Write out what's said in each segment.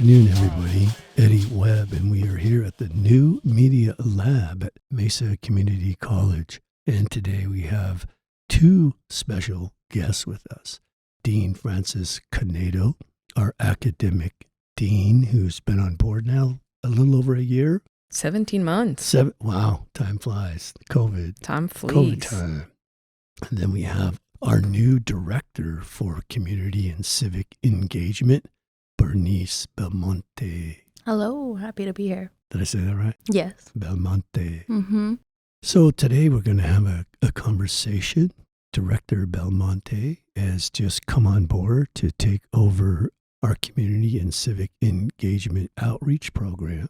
afternoon, everybody. Eddie Webb, and we are here at the New Media Lab at Mesa Community College. And today we have two special guests with us. Dean Francis Canedo, our academic dean, who's been on board now a little over a year. 17 months. Wow, time flies. COVID. Time flees. COVID time. And then we have our new director for community and civic engagement, Bernice Belmonte. Hello, happy to be here. Did I say that right? Yes. Belmonte. Mm-hmm. So today we're going to have a conversation. Director Belmonte has just come on board to take over our community and civic engagement outreach program.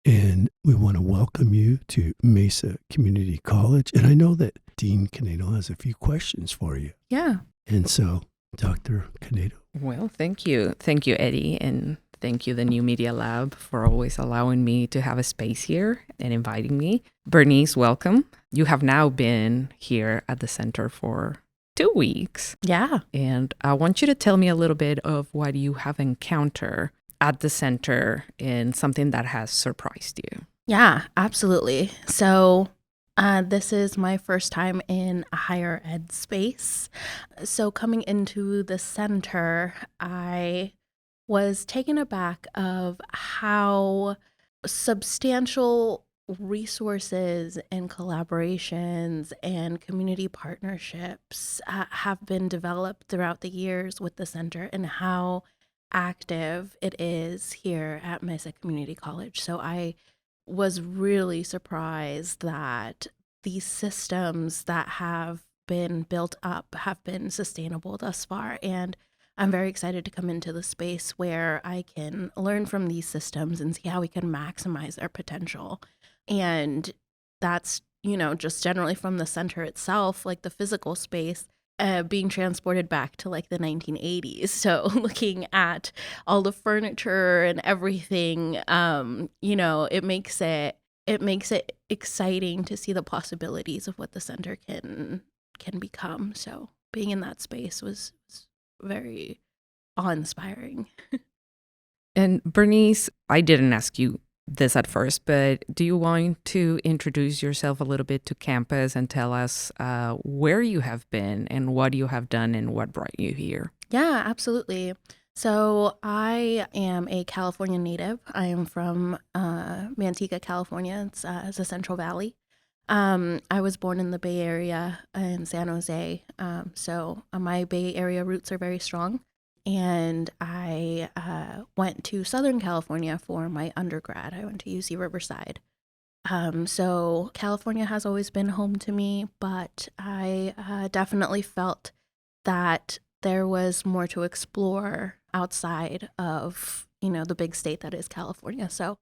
And we want to welcome you to Mesa Community College. And I know that Dean Canedo has a few questions for you. Yeah. And so, Dr. Canedo. Well, thank you. Thank you, Eddie. And thank you, the New Media Lab, for always allowing me to have a space here and inviting me. Bernice, welcome. You have now been here at the center for 2 weeks. Yeah. And I want you to tell me a little bit of what you have encountered at the center and something that has surprised you. Yeah, absolutely. So this is my first time in a higher ed space. So coming into the center, I was taken aback of how substantial resources and collaborations and community partnerships have been developed throughout the years with the center and how active it is here at Mesa Community College. So I was really surprised that these systems that have been built up have been sustainable thus far. And I'm very excited to come into the space where I can learn from these systems and see how we can maximize their potential. And that's, just generally from the center itself, like the physical space, being transported back to like the 1980s. So looking at all the furniture and everything, it makes it exciting to see the possibilities of what the center can become. So being in that space was very awe-inspiring. And Bernice, I didn't ask you this at first, but do you want to introduce yourself a little bit to campus and tell us where you have been and what you have done and what brought you here? Yeah, absolutely. So I am a California native. I am from Manteca, California. It's the Central Valley. I was born in the Bay Area in San Jose. So my Bay Area roots are very strong. And I went to Southern California for my undergrad. I went to UC Riverside. So California has always been home to me, but I definitely felt that there was more to explore outside of, the big state that is California. So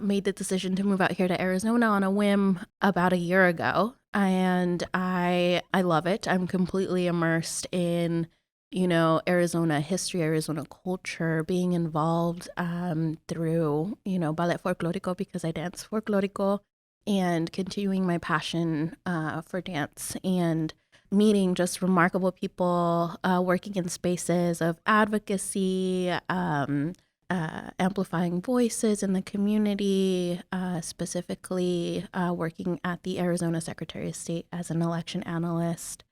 made the decision to move out here to Arizona on a whim about a year ago. And I love it. I'm completely immersed in Arizona history, Arizona culture, being involved through, ballet folklorico because I dance folklorico, and continuing my passion for dance and meeting just remarkable people, working in spaces of advocacy, amplifying voices in the community, specifically working at the Arizona Secretary of State as an election analyst,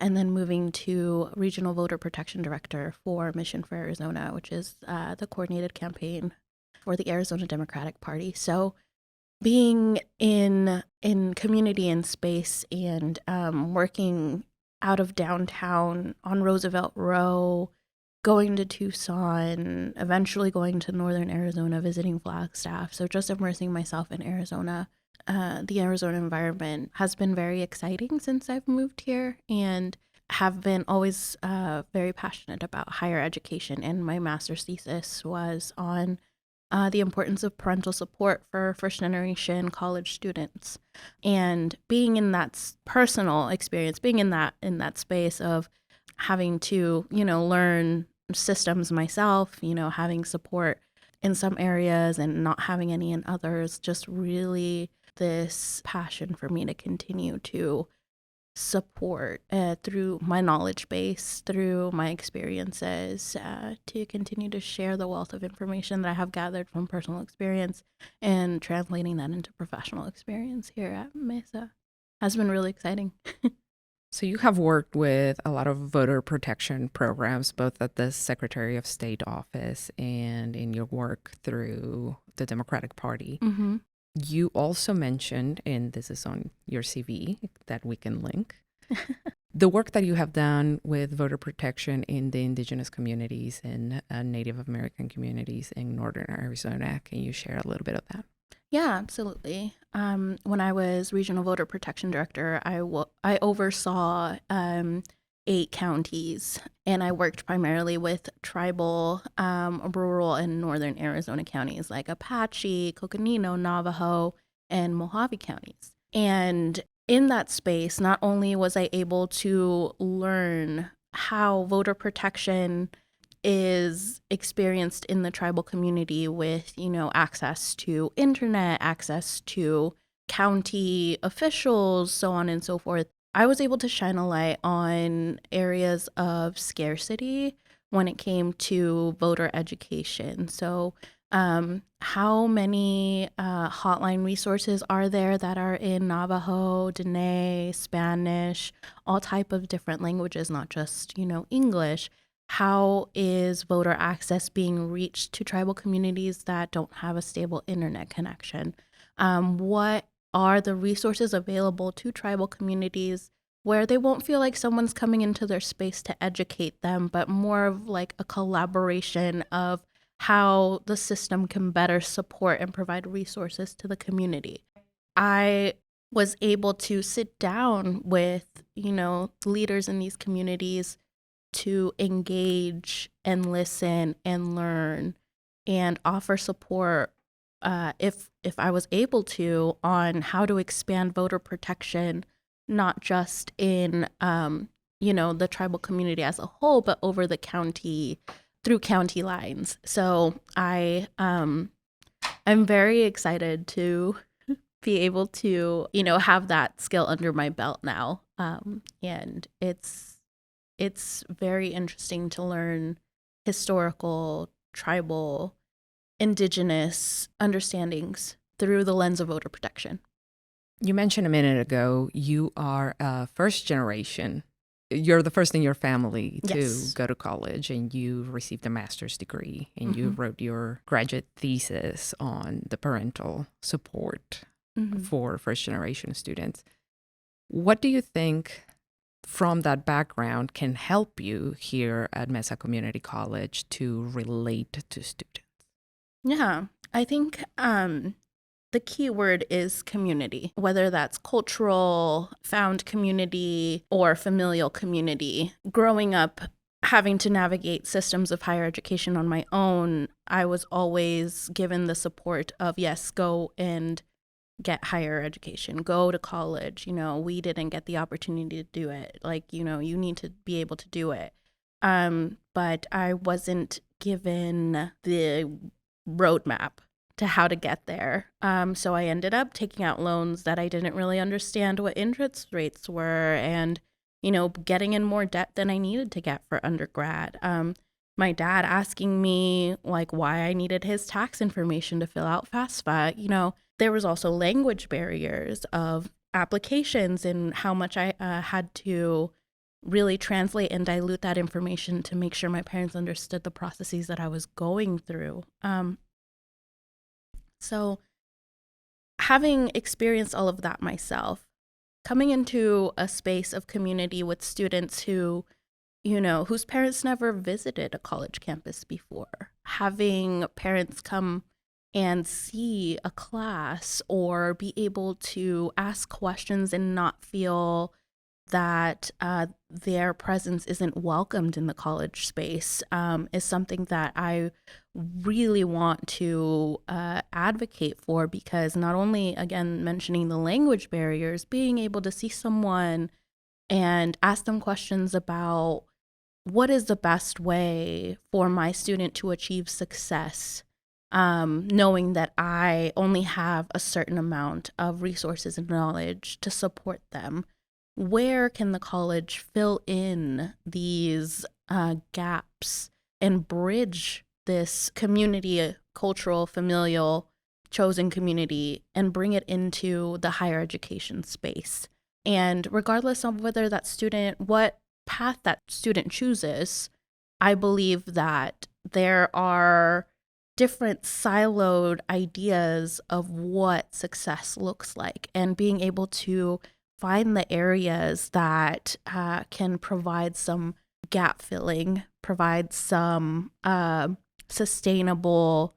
and then moving to Regional Voter Protection Director for Mission for Arizona, which is the coordinated campaign for the Arizona Democratic Party. So being in community and space and working out of downtown on Roosevelt Row, going to Tucson, eventually going to Northern Arizona, visiting Flagstaff. So just immersing myself in Arizona. The Arizona environment has been very exciting since I've moved here and have been always very passionate about higher education. And my master's thesis was on the importance of parental support for first-generation college students. And being in that personal experience, being in that space of having to, learn systems myself, having support in some areas and not having any in others, just really this passion for me to continue to support through my knowledge base, through my experiences, to continue to share the wealth of information that I have gathered from personal experience and translating that into professional experience here at Mesa has been really exciting. So you have worked with a lot of voter protection programs, both at the Secretary of State office and in your work through the Democratic Party. Mm-hmm. You also mentioned, and this is on your CV that we can link, the work that you have done with voter protection in the indigenous communities and Native American communities in Northern Arizona. Can you share a little bit of that? Yeah, absolutely. When I was regional voter protection director, I oversaw 8 counties, and I worked primarily with tribal, rural, and northern Arizona counties like Apache, Coconino, Navajo, and Mojave counties. And in that space, not only was I able to learn how voter protection is experienced in the tribal community with, access to internet, access to county officials, so on and so forth. I was able to shine a light on areas of scarcity when it came to voter education. So, how many hotline resources are there that are in Navajo, Dene, Spanish, all type of different languages, not just, English? How is voter access being reached to tribal communities that don't have a stable internet connection? What are the resources available to tribal communities where they won't feel like someone's coming into their space to educate them, but more of like a collaboration of how the system can better support and provide resources to the community? I was able to sit down with, leaders in these communities to engage and listen and learn and offer support, if I was able to, on how to expand voter protection, not just in the tribal community as a whole, but over the county, through county lines. So I'm very excited to be able to have that skill under my belt now, and it's very interesting to learn historical, tribal, indigenous understandings through the lens of voter protection. You mentioned a minute ago, you are a first generation. You're the first in your family to Yes. go to college, and you received a master's degree, and you wrote your graduate thesis on the parental support for first generation students. What do you think from that background can help you here at Mesa Community College to relate to students? Yeah, I think the key word is community, whether that's cultural, found community, or familial community. Growing up, having to navigate systems of higher education on my own, I was always given the support of, yes, go and get higher education, go to college. We didn't get the opportunity to do it. Like, you need to be able to do it. But I wasn't given the roadmap to how to get there. So I ended up taking out loans that I didn't really understand what interest rates were, and, getting in more debt than I needed to get for undergrad. My dad asking me like why I needed his tax information to fill out FAFSA. There was also language barriers of applications and how much I had to really translate and dilute that information to make sure my parents understood the processes that I was going through. So having experienced all of that myself, coming into a space of community with students who, whose parents never visited a college campus before, having parents come and see a class or be able to ask questions and not feel that their presence isn't welcomed in the college space, is something that I really want to advocate for, because not only, again, mentioning the language barriers, being able to see someone and ask them questions about what is the best way for my student to achieve success, knowing that I only have a certain amount of resources and knowledge to support them. where can the college fill in these gaps and bridge this community, cultural, familial, chosen community, and bring it into the higher education space. And regardless of whether that student, what path that student chooses, I believe that there are different siloed ideas of what success looks like, and being able to find the areas that can provide some gap filling, provide some sustainable,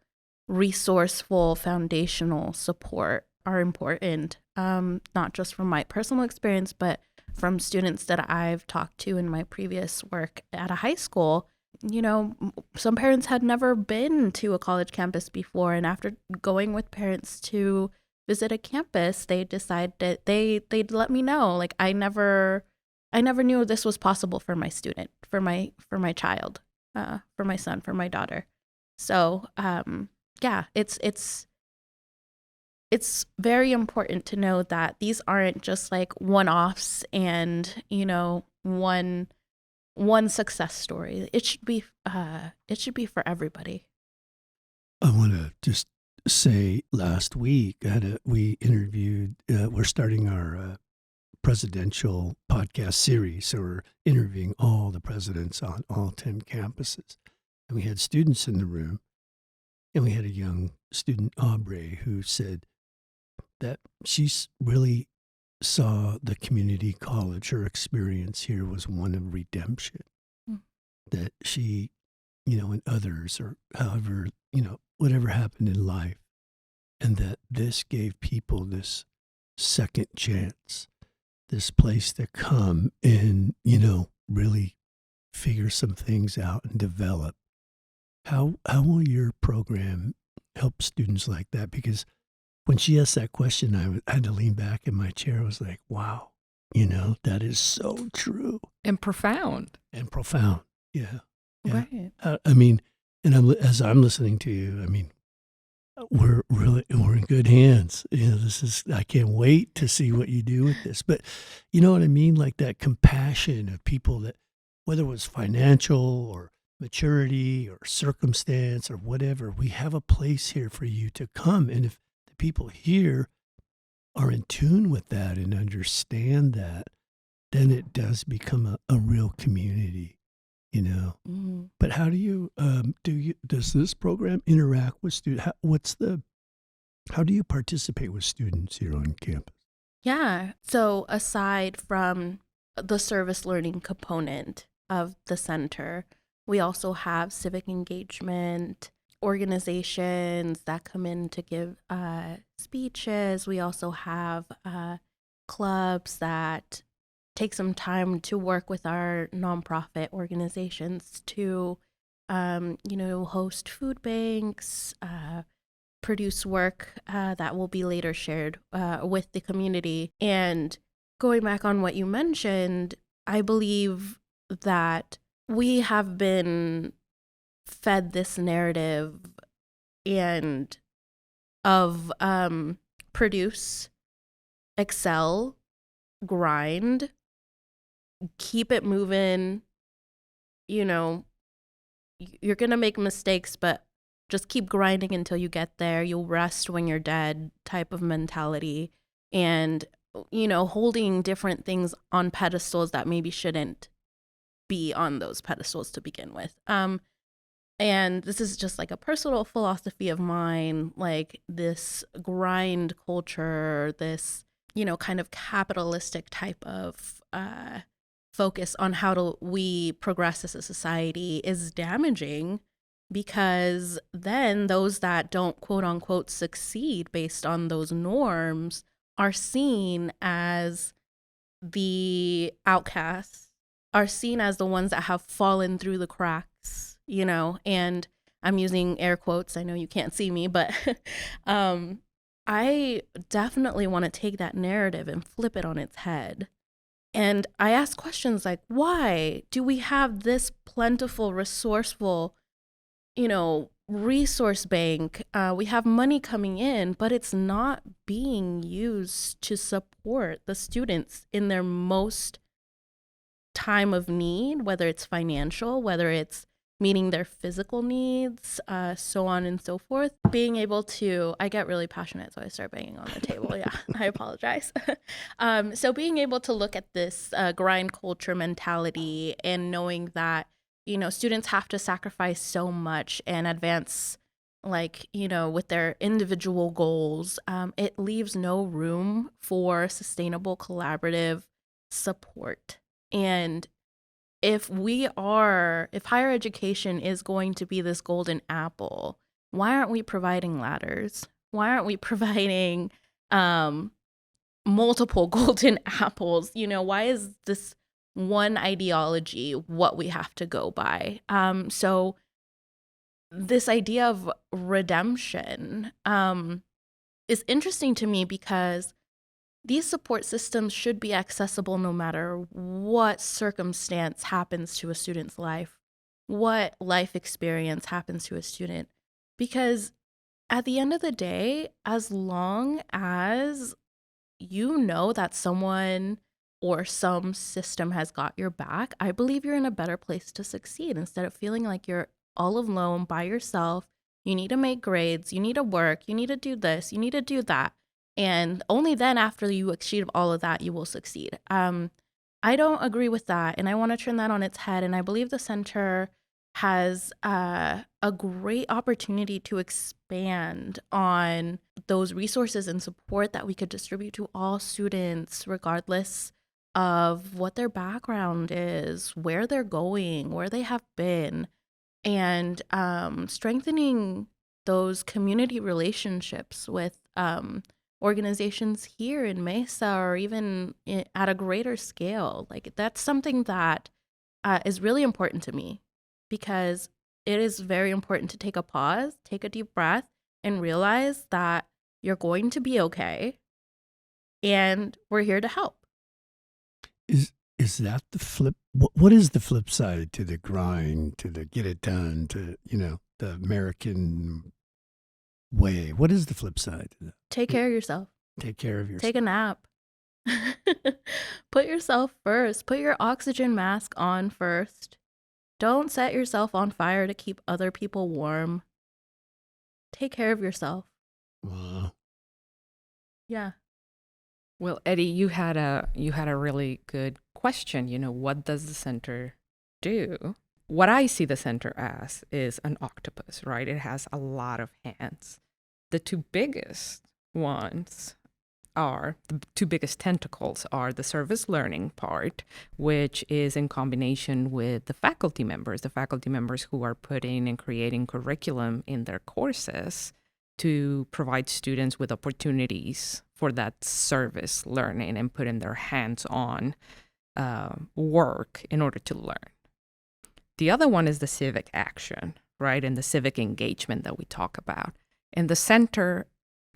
resourceful, foundational support are important, not just from my personal experience, but from students that I've talked to in my previous work at a high school. You know, some parents had never been to a college campus before, and after going with parents to visit a campus, they decided they'd let me know, like, I never knew this was possible for my student, for my child, for my son, for my daughter. So yeah, it's very important to know that these aren't just like one-offs and, you know, one success story. It should be for everybody. I want to just say, last week we interviewed. We're starting our presidential podcast series, so we're interviewing all the presidents on all 10 campuses, and we had students in the room, and we had a young student, Aubrey, who said that she's really saw the community college, her experience here was one of redemption. That she, you know, and others, or however, you know, whatever happened in life, and that this gave people this second chance, this place to come and, you know, really figure some things out and develop. How will your program help students like that? Because when she asked that question, I had to lean back in my chair. I was like, wow, you know, that is so true. And profound. Yeah. Right. I mean, and as I'm listening to you, I mean, we're in good hands. You know, I can't wait to see what you do with this. But you know what I mean? Like that compassion of people that, whether it was financial or maturity or circumstance or whatever, we have a place here for you to come. And if the people here are in tune with that and understand that, then it does become a real community, you know. Mm-hmm. But how do you does this program interact with students? How do you participate with students here on campus? Yeah. So aside from the service learning component of the center, we also have civic engagement organizations that come in to give speeches. We also have clubs that take some time to work with our nonprofit organizations to, you know, host food banks, produce work that will be later shared with the community. And going back on what you mentioned, I believe that we have been fed this narrative and of produce, excel, grind, keep it moving, you know, you're going to make mistakes, but just keep grinding until you get there. You'll rest when you're dead type of mentality. And, you know, holding different things on pedestals that maybe shouldn't be on those pedestals to begin with. And this is just like a personal philosophy of mine, like this grind culture, this, you know, kind of capitalistic type of focus on how we progress as a society is damaging, because then those that don't quote unquote succeed based on those norms are seen as the outcasts, are seen as the ones that have fallen through the cracks, you know, and I'm using air quotes. I know you can't see me, but I definitely want to take that narrative and flip it on its head. And I ask questions like, why do we have this plentiful, resourceful, you know, resource bank. We have money coming in, but it's not being used to support the students in their most time of need, whether it's financial, whether it's meeting their physical needs, so on and so forth. Being able to, I get really passionate, so I start banging on the table. Yeah, I apologize. So being able to look at this grind culture mentality and knowing that, students have to sacrifice so much and advance, with their individual goals, it leaves no room for sustainable collaborative support. And if higher education is going to be this golden apple, why aren't we providing ladders? Why aren't we providing multiple golden apples? Why is this one ideology what we have to go by? So this idea of redemption is interesting to me because these support systems should be accessible no matter what circumstance happens to a student's life, what life experience happens to a student. Because at the end of the day, as long as you know that someone or some system has got your back, I believe you're in a better place to succeed instead of feeling like you're all alone by yourself. You need to make grades, you need to work, you need to do this, you need to do that. And only then, after you achieve all of that, you will succeed. I don't agree with that, and I want to turn that on its head. And I believe the center has a great opportunity to expand on those resources and support that we could distribute to all students, regardless of what their background is, where they're going, where they have been, and strengthening those community relationships with organizations here in Mesa or even at a greater scale. That's something that is really important to me, because it is very important to take a pause, take a deep breath, and realize that you're going to be okay, and we're here to help. Is that the flip? What is the flip side to the grind, to the get it done, to the American way? What is the flip side to that? Take care of yourself. Take care of yourself. Take a nap. Put yourself first. Put your oxygen mask on first. Don't set yourself on fire to keep other people warm. Take care of yourself. Wow. Yeah. Well, Eddie, you had a really good question. What does the center do? What I see the center as is an octopus, right? It has a lot of hands. The two biggest tentacles are the service learning part, which is in combination with the faculty members who are putting and creating curriculum in their courses to provide students with opportunities for that service learning and putting their hands on work in order to learn. The other one is the civic action, right? And the civic engagement that we talk about. And the center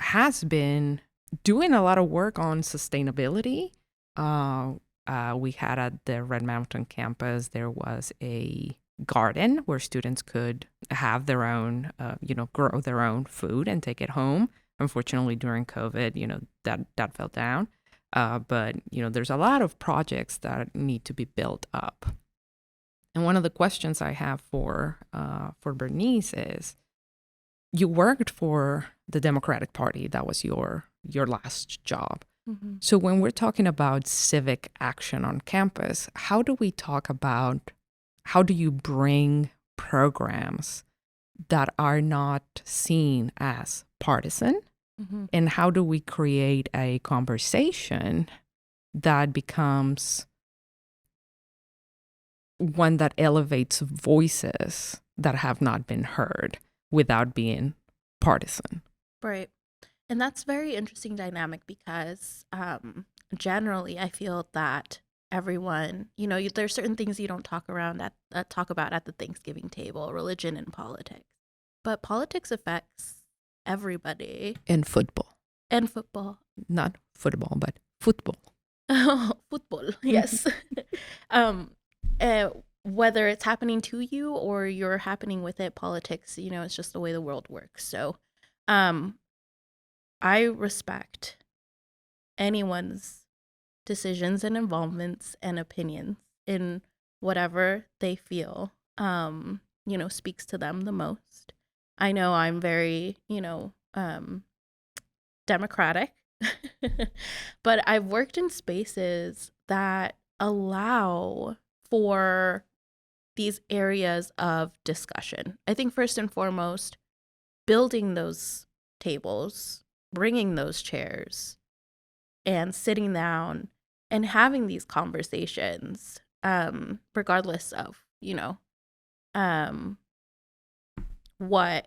has been doing a lot of work on sustainability. We had at the Red Mountain campus, there was a garden where students could have their own, grow their own food and take it home. Unfortunately, during COVID, that fell down. But there's a lot of projects that need to be built up. And one of the questions I have for Bernice is, you worked for the Democratic Party. That was your last job. Mm-hmm. So when we're talking about civic action on campus, how do you bring programs that are not seen as partisan? Mm-hmm. And how do we create a conversation that becomes one that elevates voices that have not been heard without being partisan? Right. And that's very interesting dynamic because generally I feel that everyone, there's certain things you don't talk about at the Thanksgiving table, religion and politics. But politics affects everybody. And football. And football. Not football, but football. Football, yes. whether it's happening to you or you're happening with it, politics, it's just the way the world works. So I respect anyone's decisions and involvements and opinions in whatever they feel, speaks to them the most. I know I'm very, democratic, but I've worked in spaces that allow for these areas of discussion. I think first and foremost, building those tables, bringing those chairs, and sitting down and having these conversations, regardless of, what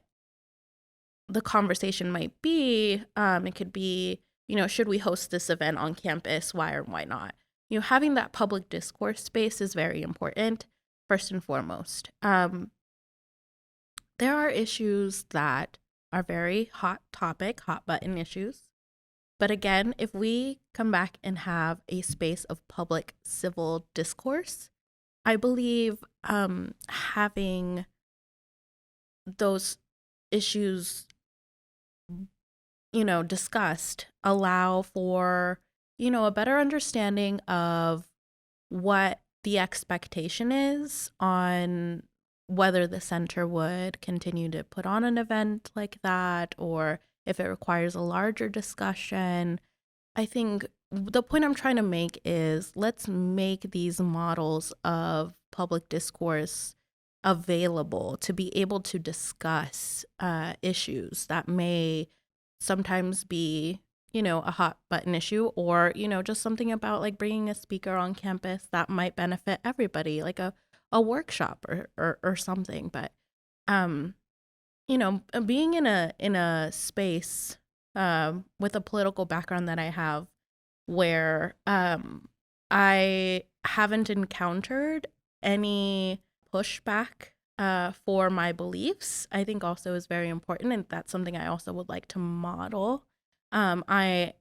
the conversation might be. It could be, should we host this event on campus? Why or why not? Having that public discourse space is very important, first and foremost. There are issues that are very hot button issues. But again, if we come back and have a space of public civil discourse, I believe having those issues, discussed allow for, a better understanding of what the expectation is on whether the center would continue to put on an event like that or if it requires a larger discussion. I think the point I'm trying to make is let's make these models of public discourse available to be able to discuss issues that may sometimes be, a hot button issue or, just something about like bringing a speaker on campus that might benefit everybody, like a workshop or something. But, being in a space with a political background that I have where I haven't encountered any pushback for my beliefs, I think also is very important. And that's something I also would like to model. I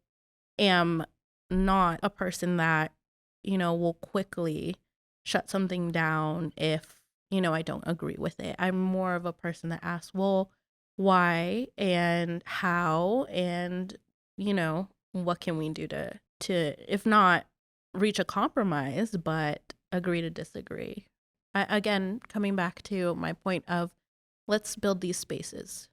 am not a person that, will quickly shut something down if, I don't agree with it. I'm more of a person that asks, well, why and how and, what can we do to if not reach a compromise, but agree to disagree. Again, coming back to my point of let's build these spaces.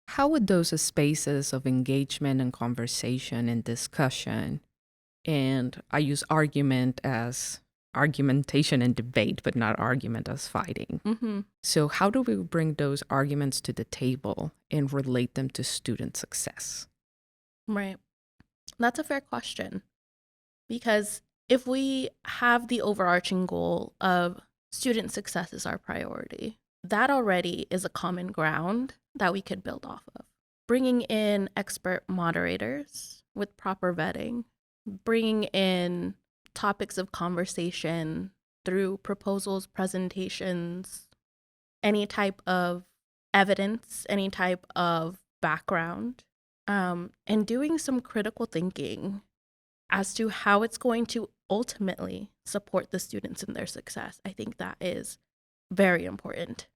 How would those spaces of engagement and conversation and discussion, and I use argument as argumentation and debate, but not argument as fighting. Mm-hmm. So how do we bring those arguments to the table and relate them to student success? Right. That's a fair question. Because if we have the overarching goal of student success is our priority, that already is a common ground that we could build off of. Bringing in expert moderators with proper vetting, bringing in topics of conversation through proposals, presentations, any type of evidence, any type of background, and doing some critical thinking as to how it's going to ultimately support the students in their success. I think that is very important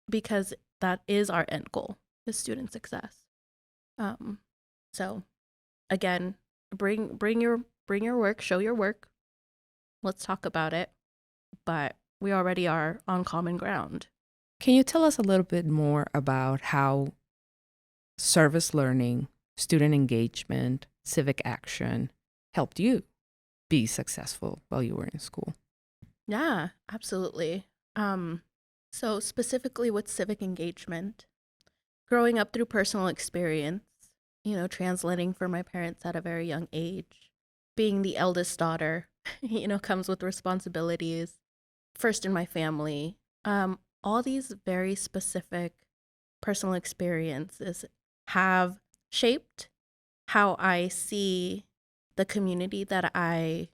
because that is our end goal, is student success. So again, bring your work, show your work. Let's talk about it. But we already are on common ground. Can you tell us a little bit more about how service learning, student engagement, civic action helped you be successful while you were in school? Yeah, absolutely. So specifically with civic engagement, growing up through personal experience, translating for my parents at a very young age, being the eldest daughter, comes with responsibilities, first in my family. All these very specific personal experiences have shaped how I see the community that I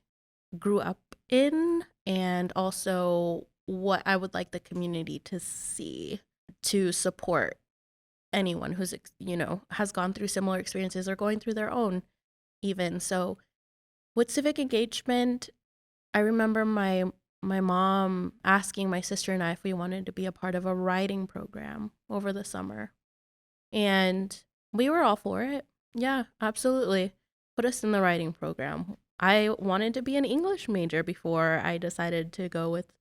grew up in and also what I would like the community to see to support anyone who's, has gone through similar experiences or going through their own even. So with civic engagement, I remember my my mom asking my sister and I if we wanted to be a part of a writing program over the summer. And we were all for it. Yeah, absolutely. Put us in the writing program. I wanted to be an English major before I decided to go with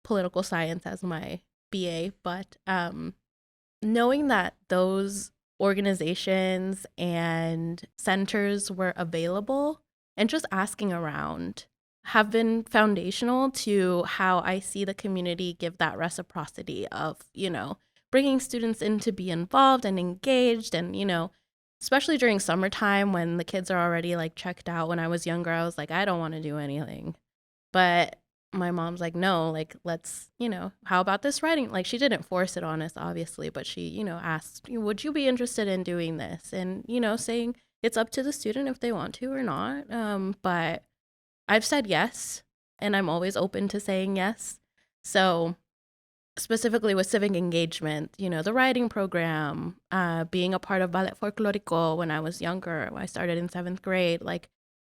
political science as my BA. But knowing that those organizations and centers were available and just asking around have been foundational to how I see the community give that reciprocity of, bringing students in to be involved and engaged. And, especially during summertime when the kids are already like checked out. When I was younger, I was like, I don't want to do anything. But my mom's like, no, like, let's, how about this writing? Like, she didn't force it on us, obviously, but she, asked, would you be interested in doing this? And, saying it's up to the student if they want to or not. But I've said yes, and I'm always open to saying yes. So specifically with civic engagement, the writing program, being a part of Ballet Folklorico when I was younger, I started in 7th grade, like,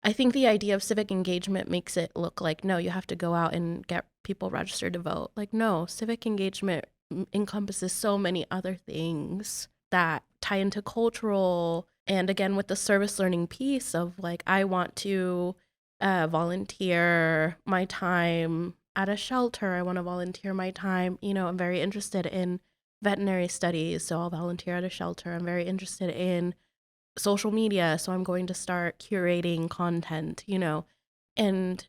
I think the idea of civic engagement makes it look like, no, you have to go out and get people registered to vote. Like, no, civic engagement encompasses so many other things that tie into cultural, and again, with the service learning piece of like, I want to volunteer my time at a shelter. I want to volunteer my time. I'm very interested in veterinary studies, so I'll volunteer at a shelter. I'm very interested in social media, so I'm going to start curating content, and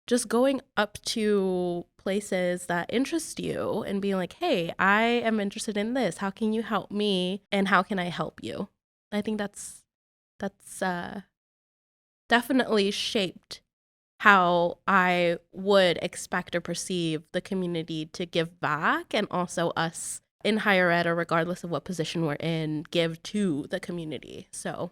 just going up to places that interest you and being like, hey, I am interested in this. How can you help me? And how can I help you? I think that's definitely shaped how I would expect or perceive the community to give back, and also us in higher ed, or regardless of what position we're in, give to the community. So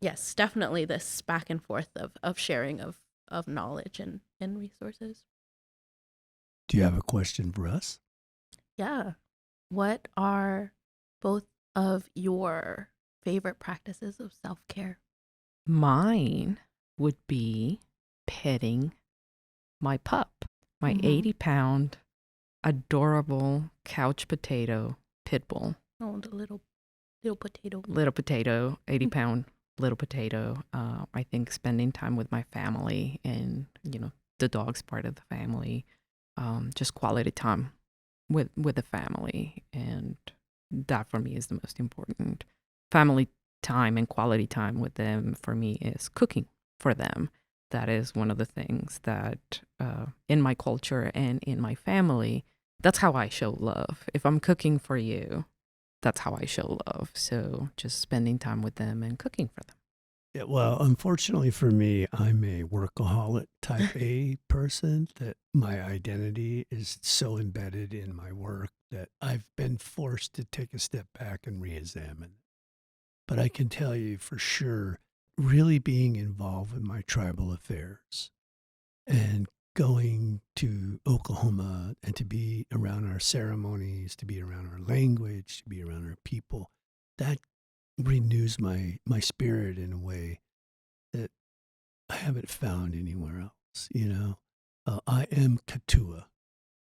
yes, definitely this back and forth of sharing of knowledge and resources. Do you have a question for us? Yeah. What are both of your favorite practices of self-care? Mine would be petting my pup, my 80-pound adorable couch potato pit bull. Oh, the little potato. Little potato, 80-pound little potato. I think spending time with my family and, the dog's part of the family, just quality time with the family. And that for me is the most important. Family time and quality time with them for me is cooking for them. That is one of the things that in my culture and in my family, that's how I show love. If I'm cooking for you, that's how I show love. So just spending time with them and cooking for them. Yeah, well, unfortunately for me, I'm a workaholic type A person that my identity is so embedded in my work that I've been forced to take a step back and reexamine. But I can tell you for sure, really being involved in my tribal affairs and going to Oklahoma and to be around our ceremonies, to be around our language, to be around our people, that renews my spirit in a way that I haven't found anywhere else, I am Katua.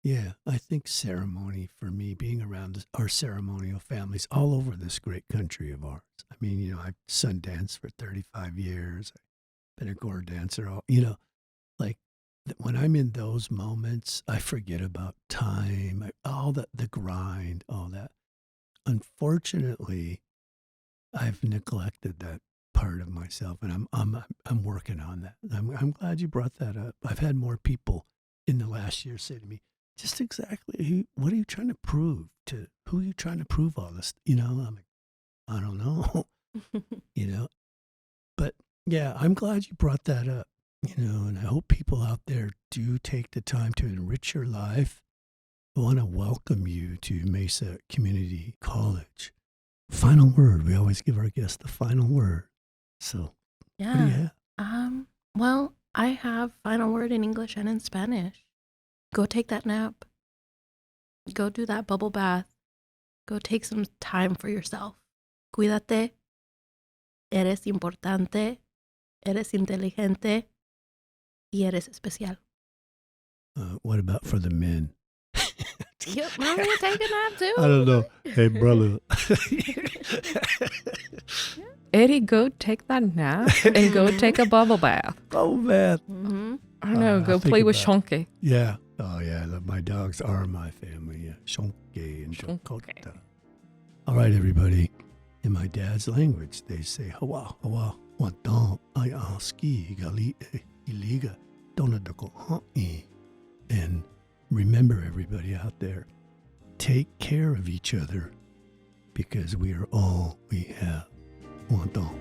Yeah, I think ceremony for me, being around our ceremonial families all over this great country of ours. I mean, I've sun danced for 35 years. I've been a gore dancer. Like when I'm in those moments, I forget about time, all the grind, all that. Unfortunately, I've neglected that part of myself, and I'm working on that. I'm glad you brought that up. I've had more people in the last year say to me, just exactly, what are you trying to prove to who are you trying to prove all this? I'm like, I don't know, but yeah, I'm glad you brought that up, and I hope people out there do take the time to enrich your life. I want to welcome you to Mesa Community College. Final word. We always give our guests the final word. So, yeah. What do you have? Well, I have final word in English and in Spanish. Go take that nap. Go do that bubble bath. Go take some time for yourself. Cuídate. Eres importante. Eres inteligente. Y eres especial. What about for the men? Yep, I'm gonna take a nap too. I don't know. Hey, brother. Eddie, go take that nap and go take a bubble bath. Oh, man. Mm-hmm. I don't know, go I'll think play with about Shonke. Yeah. Oh, yeah. My dogs are my family. Yeah. Shonke and Shonke. Dakota. All right, everybody. In my dad's language, they say, Hawa, hawa, wadan, ay ski, gali, iliga, donadoko, ha'i. And remember, everybody out there, take care of each other because we are all we have. Wadan.